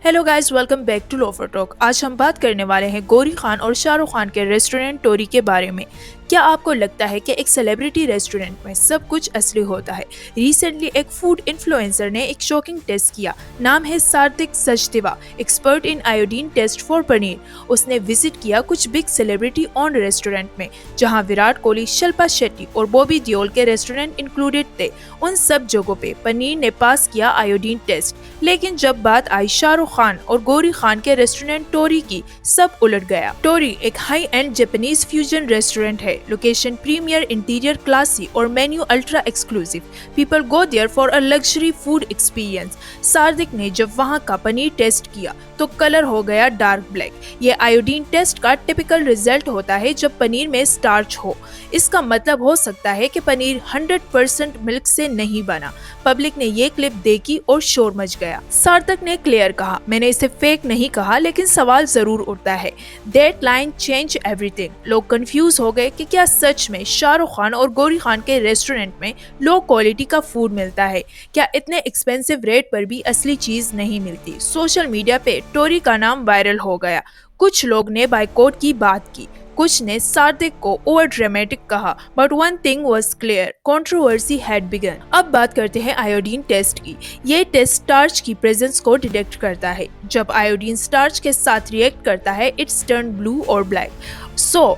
Hello guys, welcome back to loafer talk. आज हम बात करने वाले हैं गौरी खान और शाहरुख खान के रेस्टोरेंट टोरी के बारे में। क्या आपको लगता है कि एक सेलिब्रिटी रेस्टोरेंट में सब कुछ असली होता है? रिसेंटली एक फूड इन्फ्लुएंसर ने एक शॉकिंग टेस्ट किया। नाम है Satvik Sachdeva, expert in iodine test for paneer. उसने विजिट किया कुछ बिग सेलिब्रिटी ऑन रेस्टोरेंट में, जहां विराट कोहली, शिल्पा शेट्टी और बॉबी देओल के रेस्टोरेंट इंक्लूडेड थे। उन सब जगहों पे पनीर ने पास किया आयोडीन टेस्ट, लेकिन जब बात आई शाहरुख खान और गौरी खान के रेस्टोरेंट टोरी की, सब उलट गया। टोरी एक high end Japanese fusion restaurant है। लोकेशन प्रीमियर, इंटीरियर क्लासी और menu ultra exclusive. People go there for a luxury food experience. Sardik ने जब वहाँ का पनीर टेस्ट किया तो कलर हो गया डार्क ब्लैक। ये आयोडीन टेस्ट का टिपिकल रिजल्ट होता है जब पनीर में स्टार्च हो। इसका मतलब हो सकता है कि पनीर 100% मिल्क से नहीं बना। पब्लिक ने ये क्लिप देखी और शोर मच गया। सार्थक ने क्लियर कहा, मैंने इसे फेक नहीं कहा, लेकिन सवाल जरूर उठता है। That line change everything. लोग कंफ्यूज हो गए कि क्या सच में शाहरुख खान और गौरी खान के रेस्टोरेंट में लो क्वालिटी का फूड मिलता है? क्या इतने एक्सपेंसिव रेट पर भी असली चीज नहीं मिलती? सोशल मीडिया पे टोरी का नाम वायरल हो गया। कुछ लोग ने बाइकआउट की बात की, कुछ ने सार्दिक को ओवर ड्रामेटिक कहा, but one thing was clear, controversy had begun. अब बात करते हैं आयोडीन टेस्ट की। ये टेस्ट स्टार्च की प्रेजेंस को डिटेक्ट करता है। जब आयोडीन स्टार्च के साथ रिएक्ट करता है, इट्स टर्न ब्लू और ब्लैक।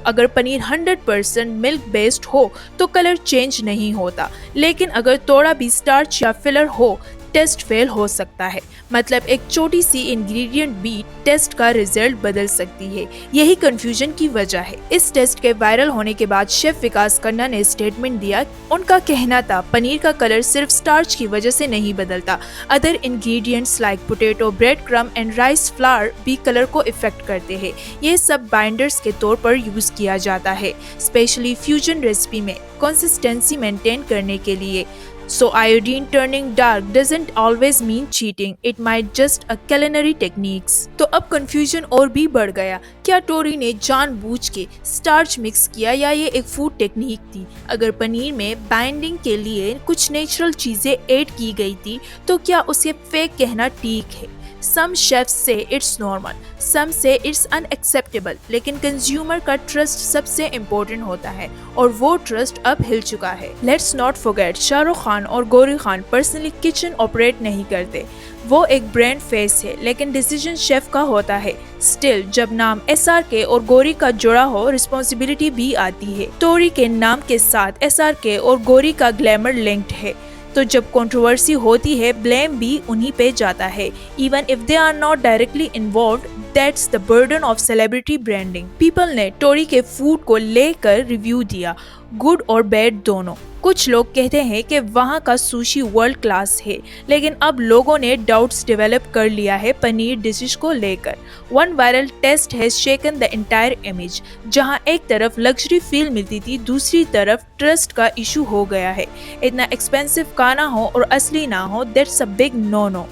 अगर पनीर 100% मिल्क बेस्ड हो तो कलर चेंज नहीं होता, लेकिन अगर थोड़ा भी स्टार्च या फिलर हो, टेस्ट फेल हो सकता है। मतलब एक छोटी सी इंग्रेडिएंट भी टेस्ट का रिजल्ट बदल सकती है। यही कंफ्यूजन की वजह है। इस टेस्ट के वायरल होने के बाद शेफ विकास खन्ना ने स्टेटमेंट दिया। उनका कहना था, पनीर का कलर सिर्फ स्टार्च की वजह से नहीं बदलता, other ingredients like potato, bread crumb and rice flour भी कलर को इफेक्ट करते हैं। ये सब बाइंडर्स के तौर पर यूज किया जाता है, स्पेशली फ्यूजन रेसिपी में कंसिस्टेंसी मेंटेन करने के लिए। So iodine turning dark doesn't always mean cheating. It might just a culinary techniques. तो अब कंफ्यूजन और भी बढ़ गया। क्या टोरी ने जानबूझ के स्टार्च मिक्स किया या ये एक फूड टेक्निक थी? अगर पनीर में बाइंडिंग के लिए कुछ नेचुरल चीजें ऐड की गई थी तो क्या उसे फेक कहना ठीक है? Some chefs say it's normal, some say it's unacceptable, लेकिन कंज्यूमर का ट्रस्ट सबसे इम्पोर्टेंट होता है और वो ट्रस्ट अब हिल चुका है। Let's not forget, Shahrukh Khan और Gauri Khan personally kitchen operate नहीं करते। वो एक ब्रांड फेस है, लेकिन डिसीजन शेफ का होता है। स्टिल, जब नाम SRK और गौरी का जुड़ा हो, रिस्पॉन्सिबिलिटी भी आती है। टोरी के नाम के साथ SRK और गौरी का ग्लैमर लिंक्ड है, तो जब कंट्रोवर्सी होती है, ब्लेम भी उन्हीं पे जाता है। Even if they are not directly involved, that's the burden of celebrity branding. People ने टोरी के फूड को लेकर रिव्यू दिया, गुड और बैड दोनों। कुछ लोग कहते हैं कि वहाँ का सुशी वर्ल्ड क्लास है, लेकिन अब लोगों ने डाउट्स डेवलप कर लिया है पनीर डिशेस को लेकर। One viral test has shaken the entire image. जहाँ एक तरफ लग्जरी फील मिलती थी, दूसरी तरफ ट्रस्ट का इशू हो गया है। इतना एक्सपेंसिव खाना हो और असली ना हो, that's a big no no.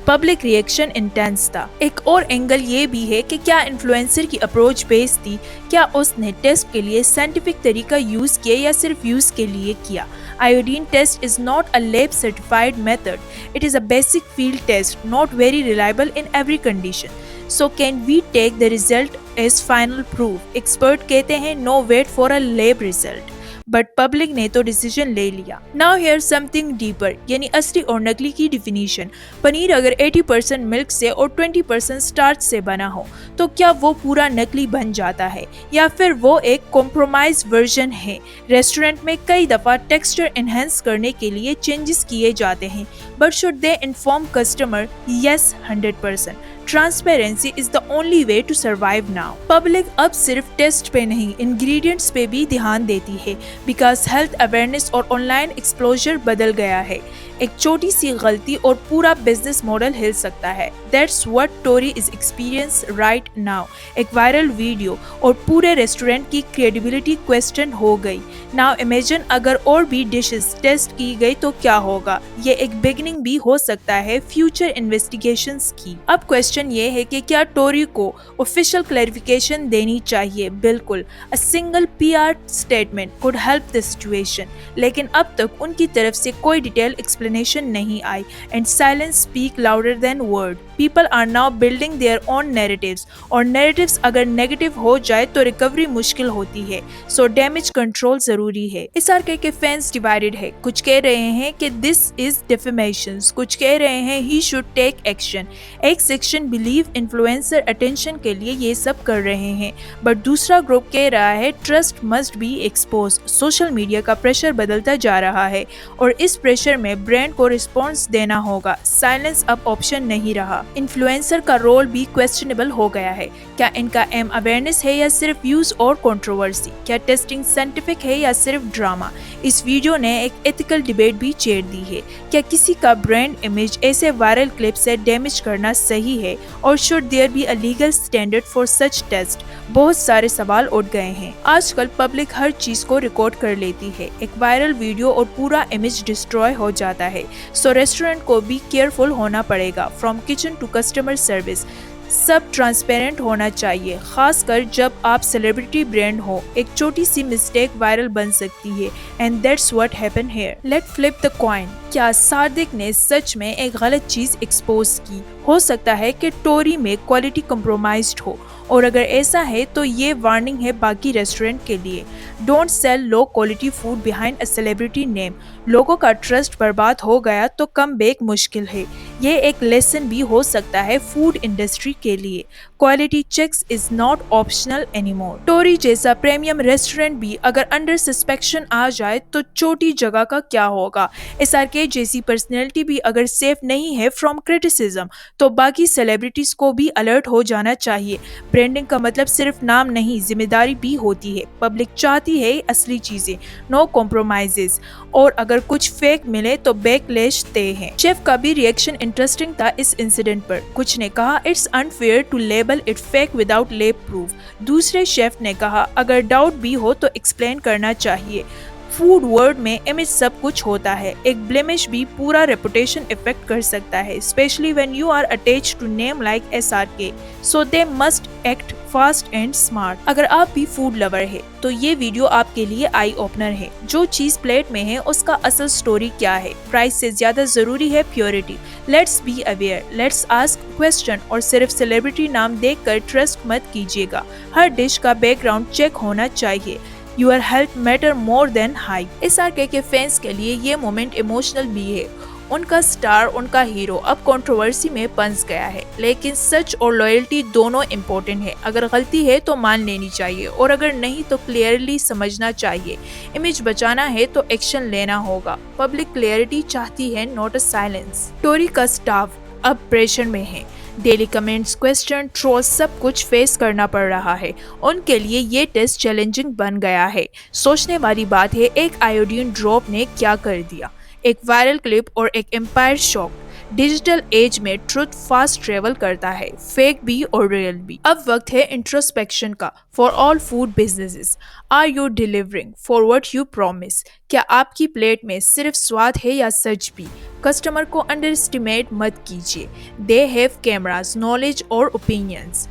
Public reaction intense था। एक और एंगल ये भी है कि क्या इन्फ्लुएंसर की अप्रोच बेस्ड थी? क्या उसने टेस्ट के लिए साइंटिफिक तरीका यूज किया या सिर्फ यूज के लिए किया? Iodine test is not a lab certified method. It is a basic field test, not very reliable in every condition. So can we take the result as final proof? Expert कहते हैं no wait for a lab result. But public ने तो decision ले लिया। Now here something deeper, यानी असली और नकली की डिफिनीशन। पनीर अगर 80% मिल्क से और 20% स्टार्च से बना हो तो क्या वो पूरा नकली बन जाता है या फिर वो एक कॉम्प्रोमाइज वर्जन है? रेस्टोरेंट में कई दफा टेक्सचर एनहेंस करने के लिए चेंजेस किए जाते हैं, but should they inform customer? Yes, 100%। Transparency is the only way to survive now. Public अब सिर्फ टेस्ट पे नहीं, इंग्रेडिएंट्स पे भी ध्यान देती है, बिकॉज हेल्थ अवेयरनेस और ऑनलाइन एक्सप्लोजर बदल गया है। एक छोटी सी गलती और पूरा बिजनेस मॉडल हिल सकता है। That's what Torii is experience right now. एक वायरल वीडियो और पूरे रेस्टोरेंट की क्रेडिबिलिटी क्वेश्चन हो गई। नाउ इमेजिन अगर और भी डिशेस टेस्ट की गई तो क्या होगा? ये एक बिगिनिंग भी हो सकता है फ्यूचर इन्वेस्टिगेशंस की। अब क्वेश्चन ये है कि क्या टोरी को ऑफिशियल क्लैरिफिकेशन देनी चाहिए? बिल्कुल, a single PR statement could help the situation, लेकिन अब तक उनकी तरफ से कोई डिटेल एक्सप्लेनेशन नहीं आई, and silence speak louder than word. People are now building their own narratives, और नैरेटिव्स अगर नेगेटिव हो जाए तो रिकवरी मुश्किल होती है, सो डैमेज कंट्रोल जरूरी है। SRK के फैंस डिवाइडेड है, कुछ कह रहे हैं कि दिस इज डिफेमेशन, कुछ कह रहे हैं ही शुड टेक एक्शन। एक सेक्शन बिलीव इन्फ्लुएंसर अटेंशन के लिए ये सब कर रहे हैं, बट दूसरा ग्रुप कह रहा है trust must be expose. Social media का प्रेशर बदलता जा रहा है और इस प्रेशर में ब्रांड को रिस्पॉन्स देना होगा, साइलेंस अब ऑप्शन नहीं रहा। इन्फ्लुएंसर का रोल भी क्वेश्चनेबल हो गया है, क्या इनका एम अवेयरनेस है या सिर्फ व्यूज और कंट्रोवर्सी, क्या टेस्टिंग साइंटिफिक है या सिर्फ ड्रामा। इस वीडियो ने एक एथिकल डिबेट भी छेड़ दी है, क्या किसी का ब्रांड इमेज ऐसे वायरल क्लिप से डैमेज करना सही है, और should there be a legal standard for such test. बहुत सारे सवाल उठ गए हैं। आजकल पब्लिक हर चीज को रिकॉर्ड कर लेती है, एक वायरल वीडियो और पूरा इमेज डिस्ट्रॉय हो जाता है, सो रेस्टोरेंट को भी केयरफुल होना पड़ेगा। From kitchen to customer service सब ट्रांसपेरेंट होना चाहिए, खासकर जब आप सेलिब्रिटी ब्रांड हो। एक छोटी सी मिस्टेक वायरल बन सकती है, and that's what happen here. Let flip the coin, क्या सादिक ने सच में एक गलत चीज एक्सपोज की? हो सकता है कि टोरी में क्वालिटी कम्प्रोमाइज्ड हो, और अगर ऐसा है तो ये वार्निंग है बाकी रेस्टोरेंट के लिए। Don't sell low quality food behind a celebrity name. लोगों का ट्रस्ट बर्बाद हो गया तो कम बैक मुश्किल है। ये एक लेसन भी हो सकता है फूड इंडस्ट्री के लिए। Quality checks is not optional anymore. Torii जैसा प्रीमियम रेस्टोरेंट भी अगर अंडर सस्पेक्शन आ जाए तो छोटी जगह का क्या होगा। SRK जैसी पर्सनैलिटी भी अगर सेफ नहीं है फ्रॉम क्रिटिसिज्म तो बाकी सेलिब्रिटीज को भी अलर्ट हो जाना चाहिए। ब्रांडिंग का मतलब सिर्फ नाम नहीं, जिम्मेदारी भी होती है। पब्लिक चाहती है असली चीजें, नो कॉम्प्रोमाइजेस, और अगर कुछ फेक मिले तो बैकलैश तय है। शेफ का भी रिएक्शन इंटरेस्टिंग था इस इंसिडेंट पर। कुछ ने कहा it's unfair to label it fake without lab proof. दूसरे शेफ ने कहा अगर डाउट भी हो तो एक्सप्लेन करना चाहिए। फूड वर्ल्ड में इमेज सब कुछ होता है, एक ब्लेमिश भी पूरा रेपुटेशन इफेक्ट कर सकता है, specially when you are attached to name like SRK, so they must act fast and smart. अगर आप भी फूड लवर है तो ये वीडियो आपके लिए आई ओपनर है। जो चीज प्लेट में है उसका असल स्टोरी क्या है? प्राइस से ज्यादा जरूरी है purity. Let's be aware, let's ask question, और सिर्फ सेलिब्रिटी नाम देखकर ट्रस्ट मत कीजिएगा। हर डिश का बैकग्राउंड चेक होना चाहिए। Your health matter more than hype। SRK के फैंस के लिए ये मोमेंट इमोशनल भी है। उनका स्टार, उनका हीरो अब कंट्रोवर्सी में फंस गया है, लेकिन सच और लॉयल्टी दोनों इम्पोर्टेंट है। अगर गलती है तो मान लेनी चाहिए, और अगर नहीं तो क्लियरली समझना चाहिए। इमेज बचाना है तो एक्शन लेना होगा। पब्लिक क्लियरिटी चाहती है, नॉट अ साइलेंस। टोरी का स्टाफ अब प्रेशर में है। डेली कमेंट्स, क्वेश्चन, ट्रोल्स सब कुछ फेस करना पड़ रहा है। उनके लिए ये टेस्ट चैलेंजिंग बन गया है। सोचने वाली बात है एक आयोडीन ड्रॉप ने क्या कर दिया। एक वायरल क्लिप और एक एम्पायर शॉक। डिजिटल एज में ट्रुथ फास्ट ट्रेवल करता है, फेक भी और रियल भी। अब वक्त है इंट्रोस्पेक्शन का for all food businesses. Are you delivering for what you promise? क्या आपकी प्लेट में सिर्फ स्वाद है या सच भी? कस्टमर को अंडर एस्टिमेट मत कीजिए। दे हैव कैमरास, नॉलेज और opinions.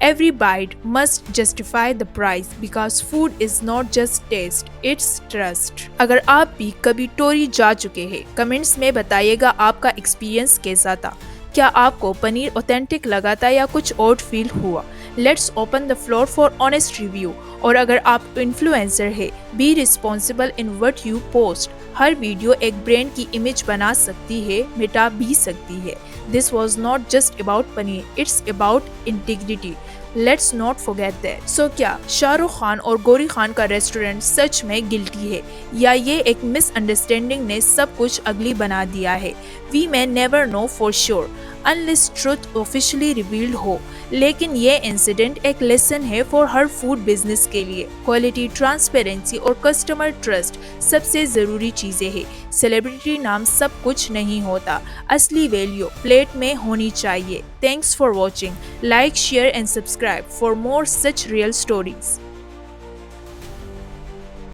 Every bite must justify the price because food is not just taste, it's trust। अगर आप भी कभी टोरी जा चुके हैं, कमेंट्स में बताइएगा आपका एक्सपीरियंस कैसा था। क्या आपको पनीर ऑथेंटिक लगा था या कुछ और फील हुआ? Let's open the floor for honest review. और अगर आप इन्फ्लुएंसर है, be responsible in what you post. Her video एक ब्रांड की इमेज बना सकती है, मिटा भी सकती है। This was not just about paneer, it's about integrity। Let's not forget that। So क्या शाहरुख खान और गौरी खान का रेस्टोरेंट सच में गिल्टी है, या ये एक मिसअंडरस्टैंडिंग ने सब कुछ अगली बना दिया है? We may never know for sure unless truth officially revealed हो, लेकिन ये इंसिडेंट एक लेसन है फॉर हर फूड बिजनेस के लिए। क्वालिटी, ट्रांसपेरेंसी और कस्टमर ट्रस्ट सबसे जरूरी चीजें हैं। सेलिब्रिटी नाम सब कुछ नहीं होता, असली वैल्यू प्लेट में होनी चाहिए। Thanks for watching. Like, share and subscribe for more such real stories.